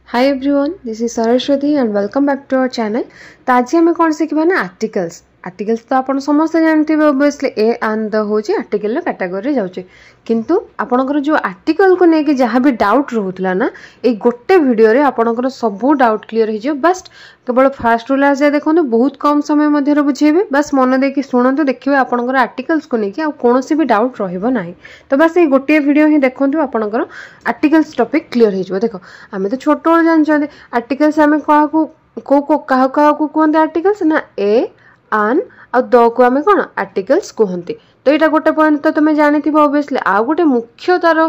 Hi everyone, this is Saraswati and welcome back to our channel. तो आज हमें कौन सीखा ना आर्टिकल्स तो आपण समस्त जानते हैं ऑब्वियसली ए एंड द होची आर्टिकल कैटेगरी जाउचे किंतु आपनकर जो आर्टिकल को नेकी जहाँ भी डाउट रहउतला ना ए गोटे वीडियो रे आपनकर सब डाउट क्लियर हो जाए। बस केवल फास्ट रूल आज देखो बहुत कम समय मध्य बुझेबे बस मन देकी शुणु देखिए आपनकर आर्टिकल्स को लेकिन कौन भी डाउट रहिबो नाही। तो बस ये गोटे वीडियो ही देखंतु आपनकर आर्टिकल्स टॉपिक क्लियर हो देखो आमे तो छोट जानते आर्टिकल्स आमे कहा को कहते आर्टिकल्स ना ए आन आ द को आमे कौन आर्टिकल्स कहते। तो यहाँ गोटे पॉइंट तो तुम जानी ऑब्वियसली आ गोटे मुख्य तार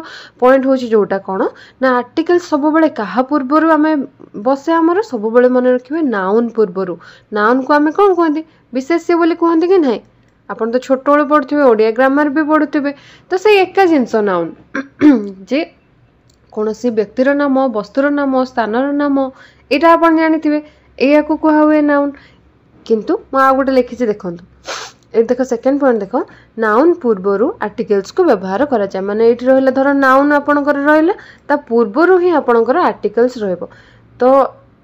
पॉइंट हूँ जोटा कौन ना आर्टिकल्स सब बेले क्या पूर्वर आम बसे आमर सब बेले मन रखिए नाउन पूर्वर नाउन को आम कौन कहते विशेष्य बोली कहते कि ना आपन तो छोट बेले पढ़ुवे ओडिया ग्रामर भी पढ़ुवे। तो से एका जिनस नाउन जे कौन सी व्यक्तिर नाम वस्तुर नाम स्थानर नाम यहाँ आप जानी या कह हुए नाउन किंतु मुझे गोटे लिखी देखो ये देख सेकेंड पॉइंट देख नाउन पूर्वर आर्टिकल्स को व्यवहार करा जाए माने ये रहा धर नाउन आपणकर रहा पूर्वर ही आपणकर आर्टिकल्स रहिबो। तो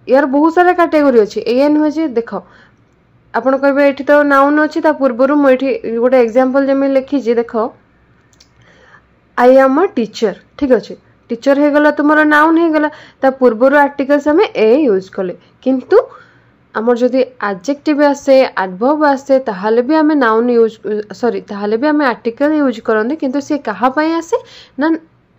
यार बहुत सारा कैटेगरी अच्छी ए नुहे जे देख आपन कहे ये तो नाउन अच्छी पूर्वर मुझे गोटे एग्जांपल जमी लिखी देख आई एम अ टीचर ठीक अच्छे टीचर हो गला तुम नाउन हो गला पूर्वर आर्टिकल्स आम ए यूज कले किंतु आमर जदि एडजेक्टिव आसे एडवर्ब आसे ताहले भी आम नाउन यूज सॉरी ताहले भी आम आर्टिकल यूज करते किंतु सी कहा पाई आसे ना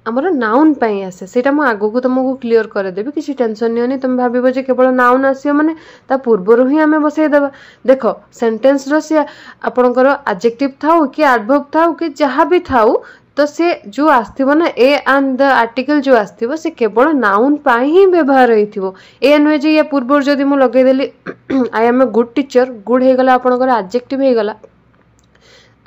आमर नाउन पाई आसे सेटा मु आगो को तुमको क्लियर कर देबी किसी टेंशन नहीं तुम भाबिबो जे केवल नाउन आसियो माने ता पूर्वर ही आम बसई देबा। देखो सेंटेंस रो से आपनकर एडजेक्टिव थाउ कि एडवर्ब थाउ कि जहाँ भी थाउ तो से जो आसथिबो ना ए एंड द आर्टिकल जो आसथिबो से केवल नाउन पाई ही व्यवहार होइथिबो। ए नुहे जे या पूर्वर जदि मु लगे देली I am a good teacher good हे गला आपनकर एडजेक्टिव हे गला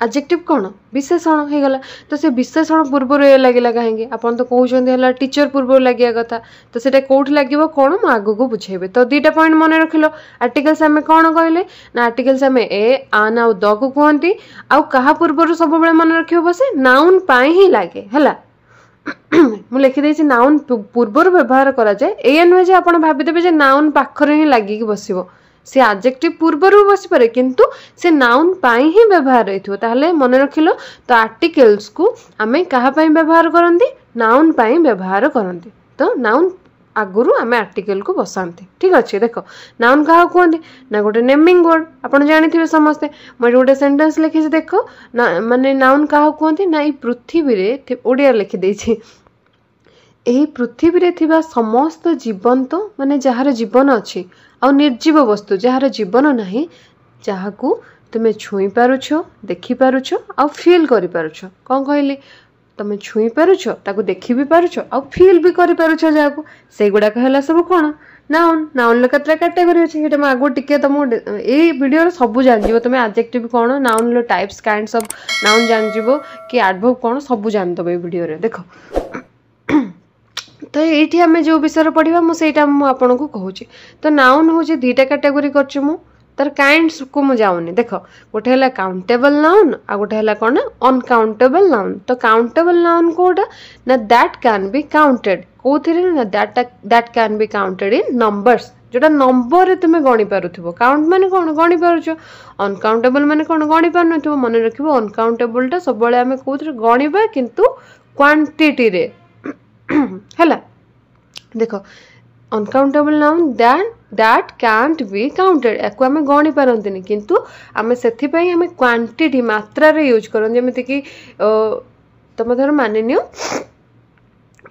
एडजेक्टिव कौन विशेषण हो गला। तो से विशेषण पूर्वर ए लगे कहीं आपन तो कहते टीचर पूर्वर लगे कथा तो से कौट लगे कौन मु आग को बुझेबे। तो दुईटा पॉइंट मन रखिल आर्टिकल्स आम कौन कहले ना आर्टिकल्स आम ए आन आउ द को कहती आउ कहा पूर्वर सब बेले मन रखियो बसे नाउन पाई ही लगे है मु लिखिदे नाउन पूर्वर व्यवहार करा जाए ए नुहे जे आपन भाबिदेबे जे नाउन पाखरे ही लागिक बसिबो से एडजेक्टिव पूर्वर भी बसी पारे किंतु से नाउन पाई ही व्यवहार होइथिबो। ताहले मन रखिलो तो आर्टिकल्स को आमे कहा पाई व्यवहार करंती नाउन पाई व्यवहार करंती। तो नाउन आगुरु आमे आर्टिकल को बसांती ठीक अच्छे। देखो नाउन कहा कहते ना गोटे नेमिंग वर्ड आपन जानिथिबे समस्ते मैं गोटे सेंटेंस लिखी देखो ना माने नाउन कहा कहते ना ई पृथ्वी रे ओडिया लिखि देछि एही पृथ्वी रे थिबा समस्त जीवंत माने जहार जीवन अच्छी आ निर्जीव वस्तु जार जीवन नहीं जहाकू तुम्हें छुई पारुछ देखि पारुछ आ फील करि पारुछ कौन कहली तुम्हें छुई पारुछ ताकू देखि भी पारुछ आ फील भी करि पारुछ जहाकू से गुडा कहला सब कोन नाउन नाउन लो कतरा कैटेगरी अछि हेटा म आगो टिके तुम ए वीडियो रे सब जान जिवो तुम adjective cone noun low types kinds of noun जान जिवो कि एडवर्ब कोन सब जान दबे वीडियो रे। देखो तो ये आम जो विषय पढ़ा मुझे आपको कहूँ तो नाउन हूँ दुईटा कैटेगरी कर तार काइंड्स को मुझे जाऊनी। देख गोटे है काउंटेबल नाउन आ गोटे है कौन अनकाउंटेबल नाउन। तो काउंटेबल नाउन कोटा ना दैट कैन बी काउंटेड कौन ना that can be counted in numbers जोटा नंबर तुम गणी पारुथिबो काउंट माने कौन गणी पारुछ अनकाउंटेबल माने कौन गणी पार नथिबो मन रखिबो अनकाउंटेबल सब बेले आमे कोथरे गणीबा किंतु क्वांटिटी रे हैला। देखो uncountable noun that can't be counted याकू आमे गणी पारंतिनी किंतु आमे सेथि पई आमे क्वांटिटी मात्रा रे यूज करन जेमिति कि तुम धर मानि नियो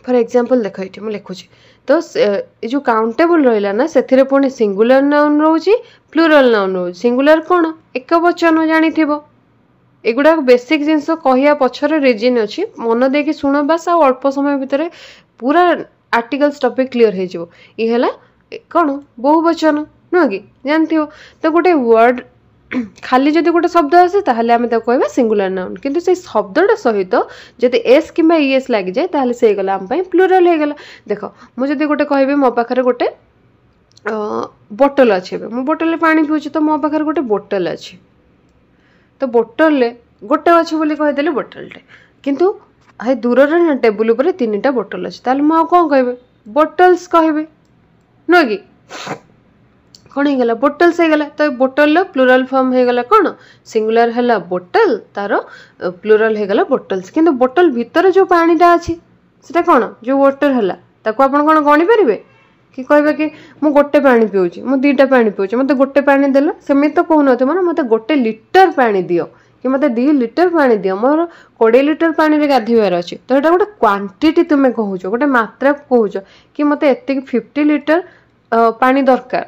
फॉर एग्जांपल देखो इठी मु लिखुची तो ए जो काउंटेबल रहिला ना सेथिरे पुणी सिंगुलर नाउन रहउची प्लुरल नाउन रहउची सिंगुलर कोन एक वचन जानिथिबो एगुड़ा बेसिक जिनस कहया पछरे रीजन अच्छी मन देकी शुण बास आ अल्प समय भितर पूरा आर्टिकल्स टॉपिक क्लियर हो जिवो। ई हला कौन बहुवचन नुह कि जानथिबो तो गोटे वर्ड खाली जदि गोटे शब्द आसे ताहले आमे ताको कहबा सिंगुलर नाउन किंतु से शब्दटा सहित जदि एस किंबा ईएस लाग जाए ताहले से गला आम पई प्लुरल हो गला। देखो मु जदि गोटे कहबी मो पाखरे गोटे बोतल अच्छे मु बोतल पानी पिउछि तो मो पाखरे गोटे बोतल अच्छे तो बोतल गोटे अच्छे बोली कहीदेली बोतलटे किंतु हाई दूर टेबुल उपर 3टा बोतल अच्छे ताल मु कौन कहे बोतल्स कहे नुह कि कौन हो गला बोटल्स हो गला तो बोटल प्लूराल फॉर्म हो गला कौन सिंगुलर है बोटल तार प्लूराल हो गला बोटल्स किंतु बोटल भीतर जो पानीटा अच्छी सेटा कौन जो वाटर है ताको आपण कौन गणी पारे कि कहे कि मु गोटे पानी पीऊँ मु दुईटा पानी पीऊँ मत गोटे पानी देल सेमि तो कहून मैंने मत गोटे लिटर पानी दियो कि मत 2 लिटर पानी दियो मोर 20 लिटर पानी रे गाधीबार अच्छी तो ये गोटे क्वांटिटी तुम्हें कहूच गोटे मात्रा कहूच कि मत एत 50 लिटर पानी दरकार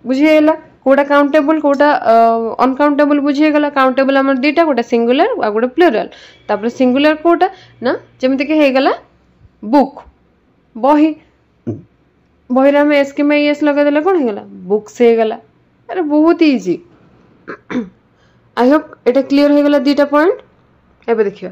बुझीगला कोटा काउंटेबल कोटा अनकाउंटेबल बुझीगला काउंटेबल आम दुईटा गोटे सिंगुलर आ गोटे प्लूराल तापर सिंगुलर कोटा ना जमीक होगला बुक बही बही आम एस कि एस लगेदेले कौन होगा बुक्स होगला अरे बहुत easy I hope Etah clear होगला 2टा point एबे देखियो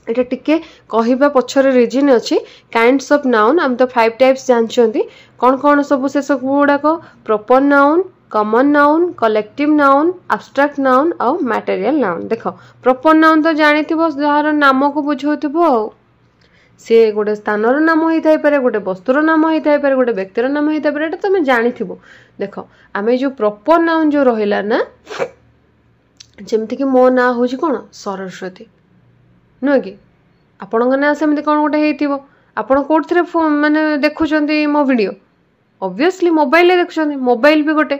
एटा टिके कहिबा पछरे रीजन अछि काइंड्स ऑफ नाउन हम तो 5 टाइप्स जानछंती कोन कोन सब से सब गुडा को proper noun common noun collective noun abstract noun और मटेरियल नाउन देखो प्रॉपर नाउन तो जानिथिबो जहार नाम को बुझौथिबो सी गोटे स्थानर नाम होता है गोटे वस्तुर नाम होता है गोटे व्यक्तिर नाम होता है तुम जानी देख आम जो प्रॉपर नाउन जो रहा ना जमती कि मो ना हूँ कौन सरस्वती नुह कि आपण ना सेमती कौन गोटे होपण कौटे माने देखुं मो वीडियो ऑब्वियसली मोबाइल देखुं मोबाइल भी गोटे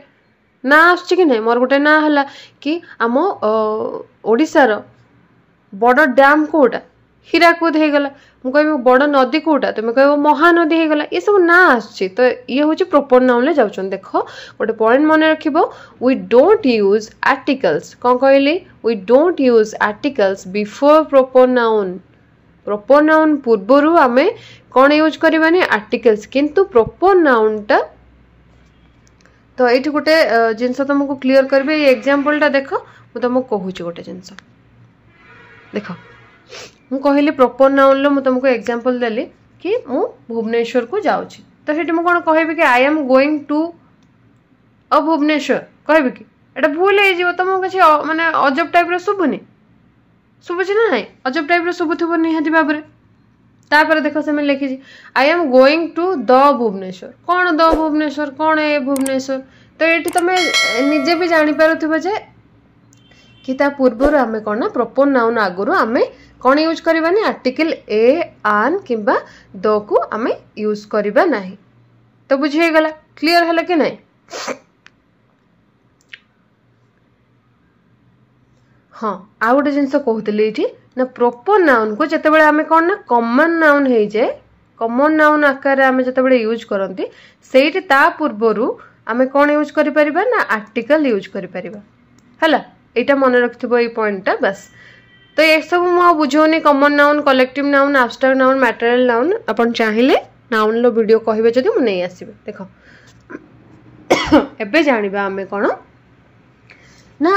ना आसुची कि नहीं मोर गोटे ना है कि आम ओडिशार बड़ डैम कोटा हीराकुद होगला मुझे बड़ नदी कोटा तुम कह महानदी होगला ये सब ना आसची तो ये हूँ प्रॉपर नाउन जाऊँ देख गोटे पॉइंट मन रख वी डोंट यूज आर्टिकल्स कौन कहली we don't use articles before proper noun पूर्वर आम कौन यूज करवानी आर्टिकल्स किंतु प्रॉपर नाउनटा तो ये गोटे जिनस तुमको क्लीयर करेंगे ये एग्जांपलटा देख मुझे तुमको कहूँ गोटे जिनस देख मु कहली प्रॉपर नाउन लो तुमको एग्जांपल देली कि मु भुवनेश्वर को जाऊँगी तो ये मुझे कौन कह कि I am going to a Bhubaneswar कह कि एटा भूल हो तुमको किसी माने अजब टाइप शुभुनी शुभुची ना ना अजब टाइप शुभुव निहाती भाव तापर देख से लिखी I am going to the Bhubaneswar कौन द भुवनेश्वर कौन ए भुवनेश्वर तो ये तुम निजे भी जानीपार जे कि पूर्वर आम कौन ना प्रॉपर नाउन आगुरी आम कौन यूज करवानी आर्टिकल ए आन किंबा द को आम यूज करवा नहीं तो बुझीगला क्लीयर है कि नहीं हाँ आ गोटे जिनस कहते ये ना प्रॉपर नाउन को जिते आम कौन ना कॉमन नाउन हो जाए कॉमन नाउन आकार आम जिते यूज करती से पूर्वर आम कौन यूज कर ना आर्टिकल यूज कर है यहाँ मन रखिथबो ये पॉइंटटा बस तो ये सब मुझे बुझौनी common noun collective noun abstract noun material noun अपन चाहिए नाउन लो वीडियो कहिबे जदि मु नहीं आसीबे देखो एबे जानिबा आमे कोन ना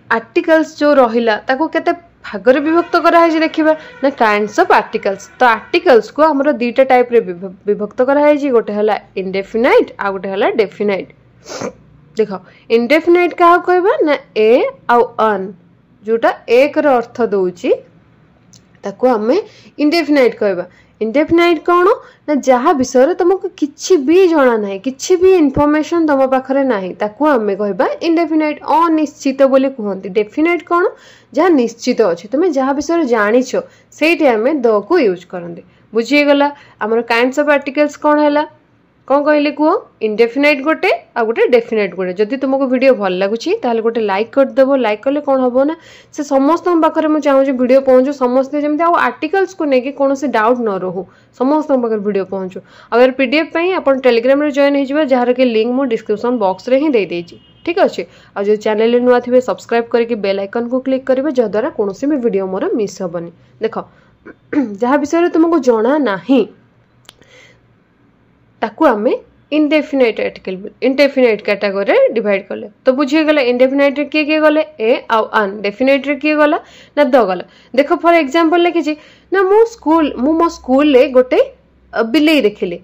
आर्टिकल्स जो रहिला ताको केते भागर विभक्त करा है देखिबा ना काइंड्स ऑफ आर्टिकल्स तो आर्टिकल्स को हमरो दुईटा टाइप रे विभक्त करा है गोटे हला इंडेफिनाइट आ गोटे हला डेफिनाइट देखो इंडेफिनाइट क्या कहबा ना ए आउ अन जोटा एक रो अर्थ दउची ताको हमें इंडेफिनाइट कहबा इंडेफिनाइट कौन ना जहाँ विषय तुमको किछि भी जना ना किछि भी इनफॉरमेशन तुम पाखरे नाही ताको हमें कहबा इंडेफिनाइट अनिश्चित बोली कहंती डेफिनाइट कौन जहाँ निश्चित अच्छे तुम जहाँ विषय जानिछो सेठी हमें द को यूज करंती बुझीगला हमर काइंड्स ऑफ आर्टिकल्स कौन हैला कौन कहले कह इंडेफिनाइट गोटे आ गोटे डेफिनाइट गोटे जदि तुमको वीडियो भल लगुच गोटे लाइक करदेव लाइक कले कौन हम ना से समस्त पाखे मुझे चाहूँ वीडियो पहुँचू समस्ते जमी आर्टिकल्स को लेकिन कौन डाउट न रोहू समस्त पाखे वीडियो पहुँचू अगर पीडीएफ आप टेलीग्राम रे जॉइन हो जार कि लिंक मुझे डिस्क्रिप्शन बॉक्स रे ही दे देइछि ठीक अच्छे आ जो चैनल नुआ थे सब्सक्राइब करके बेल आइकन को क्लिक करेंगे जद्वारा कौन भी वीडियो मोर मिस हेनी देख जहाँ विषय तुमको जना नहीं ताकू आमे indefinite article indefinite category divide कले तो बुझीगला इंडेफिनाइट रे किए गले ए आउ अन डेफिनाइट रे किए गला ना द गला देखो फॉर एग्जांपल लिखी ना मो स्कूल ले गोटे बिलेई देखिले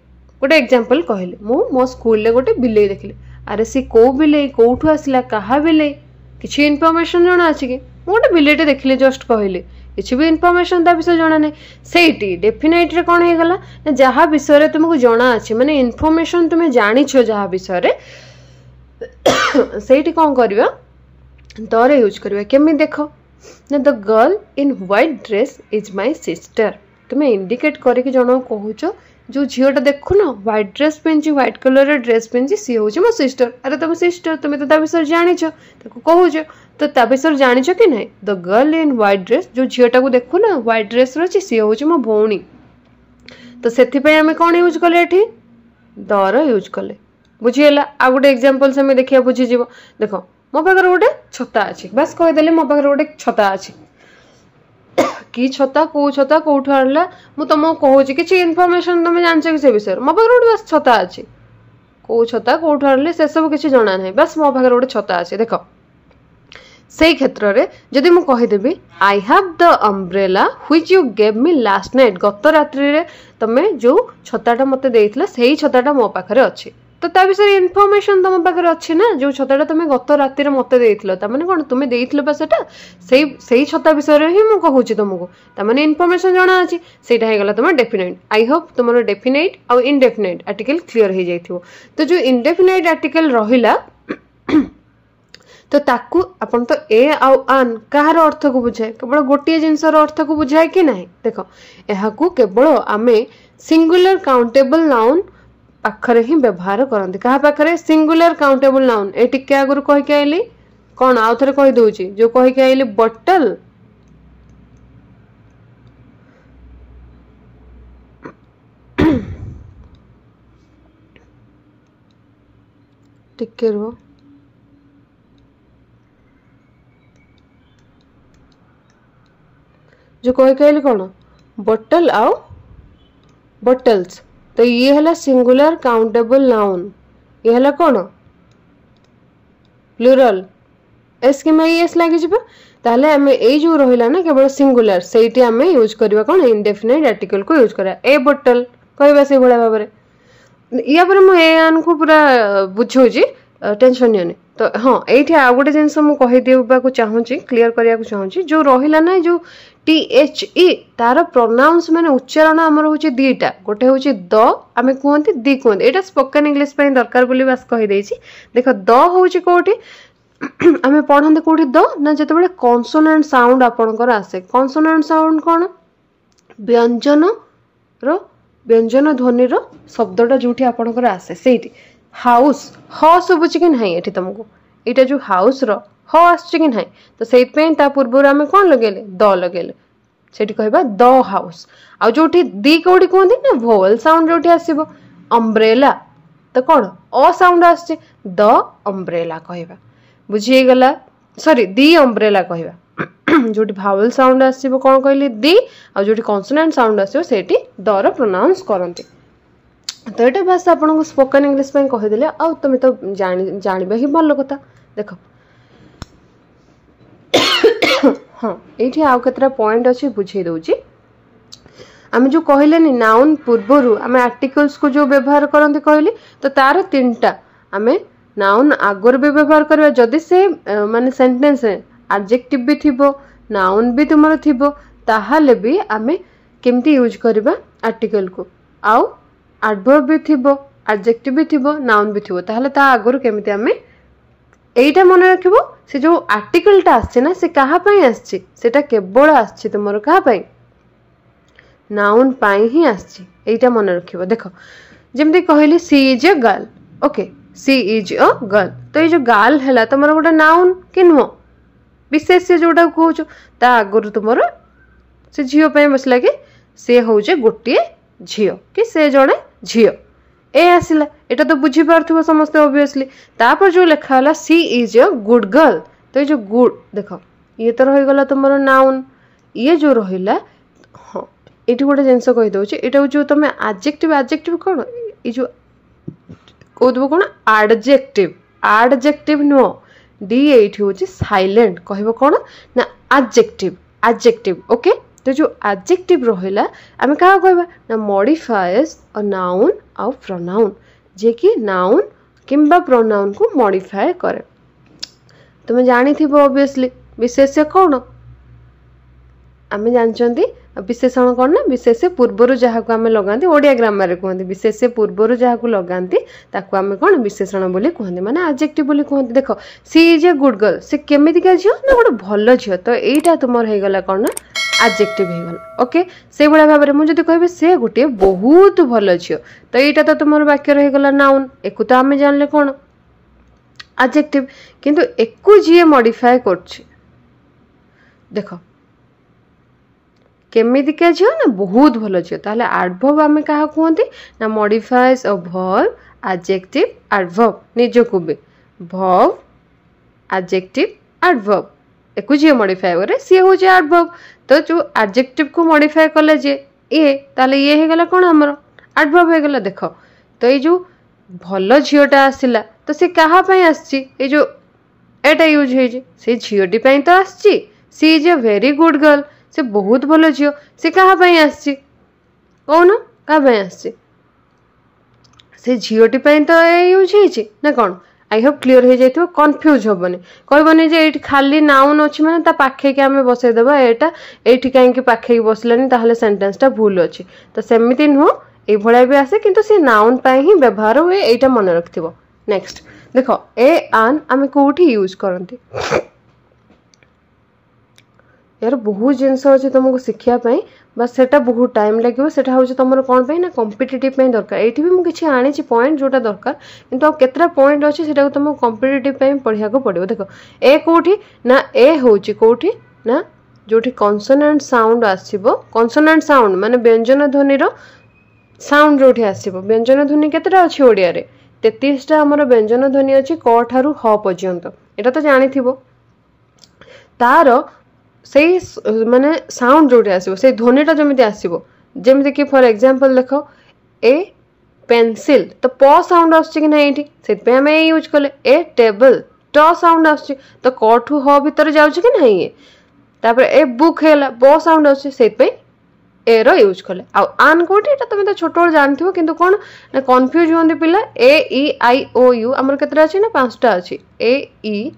गोटे एग्जांपल कहले मो स्कूल ले गोटे बिलेई देखिले अरे सी को बिलेई कोठू आसला कहा बिलेई किछि इनफॉरमेशन जणा अछि कि गोटे बिलेईटे देखिले जस्ट कहले किसी भी इनफॉरमेशन ता विषय जाना नहीं सेठी डेफिनेट रे कौन हो गला ना जहाँ विषय तुमको जना अच्छे माने इनफॉरमेशन तुम्हें जानिछ जहाँ विषय सेठी कौन करबा दरे यूज करबा केमी देखो ना the girl in white dress is my sister तुम्हें इंडिकेट करके जन कहूच जो झीटा देखु ना व्हाइट ड्रेस पिंधि व्हाइट कलर ड्रेस पिंधि सी हूँ मो सिस्टर अरे तुम सिस्टर तुम्हें तो विषय जानिछ कहूच तो ता विषय जानिछ कि नहीं the girl in white dress जो झीटा को देखु ना व्हाइट ड्रेस रही सी हूँ मो भौणी तो से आम कौन यूज कले ये दर यूज कले बुझीगला आ गोटे एग्जांपल से देखिए बुझीज देख मो पाखे गोटे छता अच्छी बस कहीदेली मो पाखे गोटे छता अच्छी कि छता कौट आनला मु तुमको कहूँ कि इनफॉरमेशन तुम जान कि से विषय मो पाखे गोटे बस छता अच्छी कौ छता कौट आनले से सब किसी जना ना बस मो पाखे गोटे छता अच्छी देख से क्षेत्र में जदि मु कहीदेवी I have the umbrella which you gave me last night गत रात्रि रे तमे जो छताटा मते देइथिला सेही छताटा मो पाखरे अछि तो ता विषय इनफॉरमेशन तुम पाखरे अछि ना जो छताटा तमे गत रात्रि रे मते देइथिलो ता माने कोन तुमे देइथिलो बा सेटा सेही छता विषय रे ही मु कहूची तुमको ता माने इनफॉरमेशन जाना अछि सेटा हे गला तुम डेफिनेट आई होप तुमरो डेफिनेट और इनडेफिनेट आर्टिकल क्लियर हो जाइथिबो तो जो इनडेफिनेट आर्टिकल रहिला तो ताकू अपन तो ए आउ आन कहार अर्थ को बुझाए केवल गोटे जिनसर अर्थ को बुझाए कि नहीं देख यह केवल आमे सिंगुलर काउंटेबल नाउन पाखरे ही व्यवहार करते क्या पाखरे सिंगुलर काउंटेबल नाउन ए टिके आगुरी कहीकि आइली कौन आउ थे कही दूची जो कहीकि आइली बटल टिके रुह जो कही कहली कौन बटल आउ बटल्स तो ये है सिंगुलर काउंटेबल नाउन ये है कौन प्लूरल एस कि एस लगी ताहले आम ए जो रहा ना केवल सिंगुलर से आम यूज करवा कौन इनडेफिनाइट आर्टिकल को यूज करा ए बटल कहवा से भाया भाव में या मुझे को पूरा बुझाऊँगी टेंशन नहीं तो हाँ ये आ गोटे जिनस मुझे चाहूँगी क्लीयर करने को चाहूँगी जो रहा ना जो THE तार प्रोनाउंस माने उच्चारण आमर हूँ दीटा गोटे हूँ द आम कहते दी कहते यहाँ स्पोकन इंग्लिश दरकार बोली बास कहीदे देख द हूँ कौटी आम पढ़ते कौटी द ना जो कन्सोनेंट साउंड आपणकर आसे कन्सोनेंट साउंड कौन व्यंजन व्यंजन ध्वनि शब्दटा जो आपणकर आसे से हाउस ह शुभुची कि ना ये तुमको यहाँ जो हाउस ह आसुची कि ना तो से पूर्व आम कौन लगेले द लगेले से कहबा द हाउस आ जो दी कौटी कहते ना वोवेल साउंड जो आसब अम्ब्रेला तो कौन अ साउंड आसचे द अम्ब्रेला कहबा बुझीगला सॉरी दी अम्ब्रेला कहबा जो भावेल साउंड आसब कौन कहली दी आ जो कन्सोनेंट साउंड आसो से दर प्रोनाउंस करते तो ये बस आपको स्पोकन इंग्लिश कहीदेले आ तुम तो जाना ही भल कथा देख हाँ ये आउ केतरा पॉइंट अच्छे बुझे दूची आम जो कहले नाउन पूर्वर आम आर्टिकल्स को जो व्यवहार करते कहली तो तार तीन टा आम नाउन आगर भी व्यवहार करवा जदि से माने सेंटेंस एडजेक्टिव भी थिबो नाउन भी तुमर थिबो ताहाले भी आम केमती यूज करबा आर्टिकल को आउ एडवर्ब भी थिबो एडजेक्टिव भी थिबो नाउन भी थिबो ताहाले ता आगर केमती आम एटा मन रखिबो से जो आर्टिकलटा आछे ना से कहा पई आछे सेटा केवल आछे तुमर कहा पई नाउन पई ही आछे एटा मन रखिबो देखो जेमती कहली she is a girl okay she is a girl तो ये जो गर्ल हैला तुमर गोटे नाउन कि नुह विशेष्य जोटा कहूछ ता आगुरु तुमर से झियो पई बसला कि से होजे गोटे झियो कि से जणे झियो ए आसिला एटा तो बुझी पारथुबो समस्त ऑब्वियसली तापर जो लिखा हला सी इज अ गुड गर्ल तो ये जो गुड देखो ये तो रही गला तुमरो नाउन ये जो रहिला हाँ ये गोटे जिनस कही दउची एटा जो तुम एडजेक्टिव कौन ये जो कहदबो कौन एडजेक्टिव नो डी एठी होची साइलेंट कहबो कौन ना एडजेक्टिव ओके तो जो एडजेक्टिव रहिला आम क्या कहबा ना मॉडिफाइज अ नाउन आउ प्रोनाउन जे कि नाउन किंबा प्रोनाउन को मॉडिफाई करे तुम जानी थी ऑब्वियसली विशेष्य कौन आम जानते विशेषण कौन ना विशेष पूर्वर जहाँ को आम लगाती ओडिया ग्रामर रे कहते विशेष पूर्वर जहाँ को लगाती ताकू आम कौन विशेषण बोली कहते माने एडजेक्टिव बोली कहते देख सी इज ए गुड गर्ल से केमितिका झील ना गोटे भल झील तो यहीटा तुम होगा कौन ना एडजेक्टिव होगा ओके से भाया भाव में मुझे कहे से गोटे बहुत भल झील तो यहाँ तो तुम वाक्य रहीगला नाउन एक तो आम जानले कौन एडजेक्टिव किंतु एकु जी मॉडिफाई कर देख केमितिका झील ना बहुत भल झील ताहले एडवर्ब आम क्या कहते ना modifies a verb adjective adverb निजको भी वर्ब एडजेक्टिव एडवर्ब एक जी मॉडिफाई करे सी हूँ एडवर्ब तो जो एडजेक्टिव को मॉडिफाई कले जे ये ताले ये हो गला कौन आमर एडवर्ब हो गला देख तो ये जो भल झीटा आसला तो सी क्या आसी जो एटा यूज हो झीटी तो आसी she is a very good girl से बहुत भल झील सी क्या आसी कौन क्या आसी से झीटी तो यूज हो कौन आई होप क्लीयर हो जाए कन्फ्यूज हेनी कहबनी जे ये खाली नाउन अच्छी मैंने पाखे कि आम बसईदेवा यहाँ ये कहीं पाखे बसलानी ताहले सेंटेंसटा भूल अच्छी तो सेमती नुह ये भी आसे किंतु से नाउन पाई ही व्यवहार हुए यहाँ मन रखिथ नेक्स्ट देख ए आन आम कौटी यूज करती यार बहुत जिनस अच्छे तुमको शिखापी बस सेटा बहुत टाइम लगे सेटा हूँ तुम कौन ना कॉम्पिटिटिव दरकार ये भी मुझे आनी पॉइंट जोटा दरकार किंतु केतरा पॉइंट अच्छे से तुमको कॉम्पिटिटिव पढ़ा पड़ो देख ए कौटी ना ए हूँ कौटी ना जो कॉन्सोनेंट साउंड आसो कॉन्सोनेंट साउंड माने व्यंजन ध्वनि साउंड जो आसो व्यंजन ध्वनि केतटा अच्छी ओडिया रे 33टा आमर व्यंजन ध्वनि अच्छी क ठारू ह पर्यंत एटा तो जानी तार से माने साउंड जो आसो से ध्वनिटा जमी आसो जमी कि फॉर एग्जांपल देख ए पेंसिल तो प साउंड आम यूज कले ए टेबल ट साउंड आस तो क ठू ह भितर जाऊँ कि नहीं ये तापर ए बुक है ब साउंड आसपाई ए रो यूज कले आन कौटे तुम तो छोट बेल जानते कि कौन ना कन्फ्यूज होती पिला ए ई आई ओ यू आमर केतटा अच्छी ना 5टा अच्छी ए ई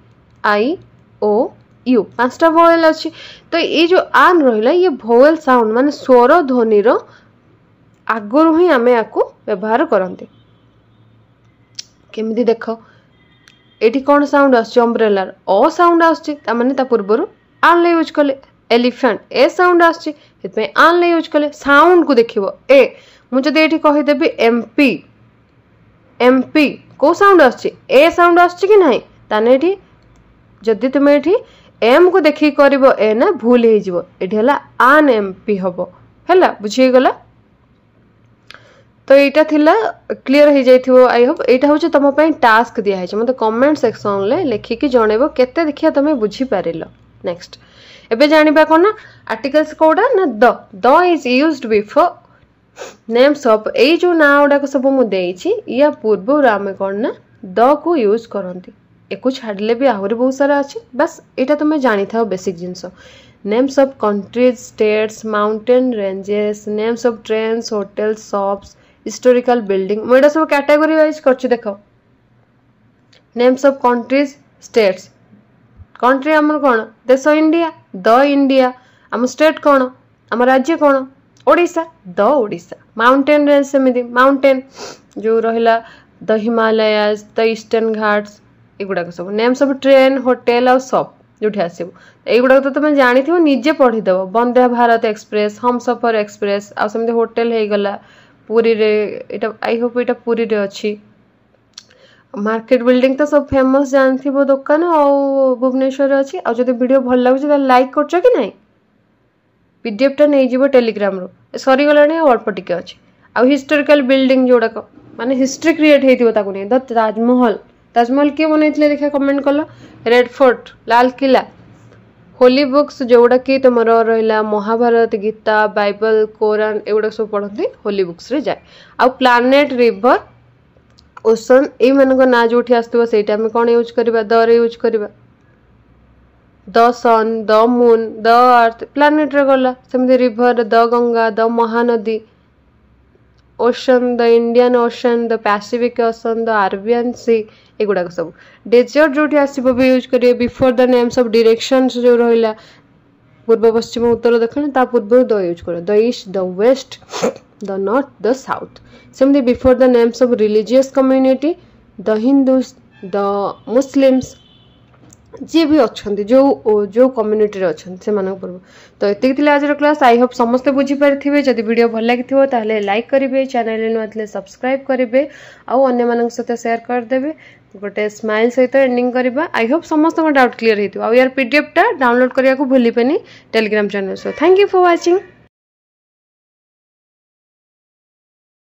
आई ओ यू 5टा वोवेल अच्छी तो ये जो आन रहा ये वोवेल साउंड माने स्वर ध्वनि आगुरी ही आम या व्यवहार करते केमिति देख ये कौन साउंड आम्ब्रेलार अ साउंड आसने पूर्वर आन यूज कले एलिफेंट ए साउंड आन यूज कले साउंड को देख ए मुझे ये कहीदेवी एमपी एमपी कौ साउंड ए साउंड कि नहीं ताने जदि तुम ये एम को देखिए कर ए ना भूल हो आन एमपी हम है बुझीगला तो यहाँ थिला क्लीयर हो जाइए आई होप यहाँ हूँ तुम टास्क दिखाई मतलब कमेंट सेक्शन में लिखिकी जनइब केते देखिए तुम बुझीपार नेक्स्ट एबे जानिबा कौन ना आर्टिकल्स कोडा ना the is used before names of ए जो ना गुड़ाक सब मुझे या पूर्व आम कौन ना द को यूज करती एक छाड़े भी आहरी बहुत सारा अच्छी बस यहाँ तुम जानी था बेसिक जिनस names of countries states mountain ranges names of trains hotels shops historical building मुझे सब कैटेगरी वाइज कर देख names of countries states country आमर कौन देश इंडिया द इंडिया आम स्टेट कौन आम राज्य कौन Odisha the Odisha mountain range सेमती माउंटेन जो रहा the Himalayas the Eastern Ghats एगुड़ाक सब नेम्स ऑफ ट्रेन होटेल और शॉप जो आसो युवा तो तुम जानी निजे पढ़ीदेव वंदे भारत एक्सप्रेस हम सफर एक्सप्रेस आमती होटेल हो गला पुरी रे आई होप यहाँ पुरी रे अच्छी मार्केट बिल्डिंग तो सब फेमस जानती दुकान और भुवनेश्वर अच्छी आ जो वीडियो भल लगे लाइक कर कि नहीं पीडीएफ नहीं जीव टेलीग्राम रू सरीगला अल्प टिके अच्छी आ हिस्टोरिकल बिल्डिंग जोड़ाक माने हिस्ट्री क्रिएट होता नहीं द ताजमहल किए बनई देखा कमेंट कल red fort Lal Qila holy books जोड़ा कि तुम रहा महाभारत गीता बाइबल कोरान एगुड़ा सब पढ़ती होली बुक्स रे जाए आ प्लानेट रिवर ओशन ये ना जो आसो से कौन यूज करवा द रे यूज करवा the sun the moon the earth planet रे गला सेमती river the Ganga the Mahanadi ocean the Indian Ocean the Pacific Ocean the Arabian Sea एगुड़ाक सब डेजर्ट जो आसो भी यूज करेंगे before the names of directions जो रहा पूर्व पश्चिम उत्तर दक्षिण ता पूर्व द यूज करो the east the west the north the south सेमती before the names of religious community the Hindus the Muslims जी भी अच्छा जो कम्युनिटी अच्छा से पूर्व तो ये आज क्लास आई होप समस्ते बुझीपारे जदि वीडियो भल लगी लाइक करेंगे चैनल नुआ सब्सक्राइब करेंगे आउ अन्य सहित शेयर करदे गोटे स्माइल सहित एंडिंग करवा आई होप समस्त डाउट क्लीयर हो यार पीडीएफ टा डाउनलोड करने को भूलिबेनी Telegram channel so thank you for watching.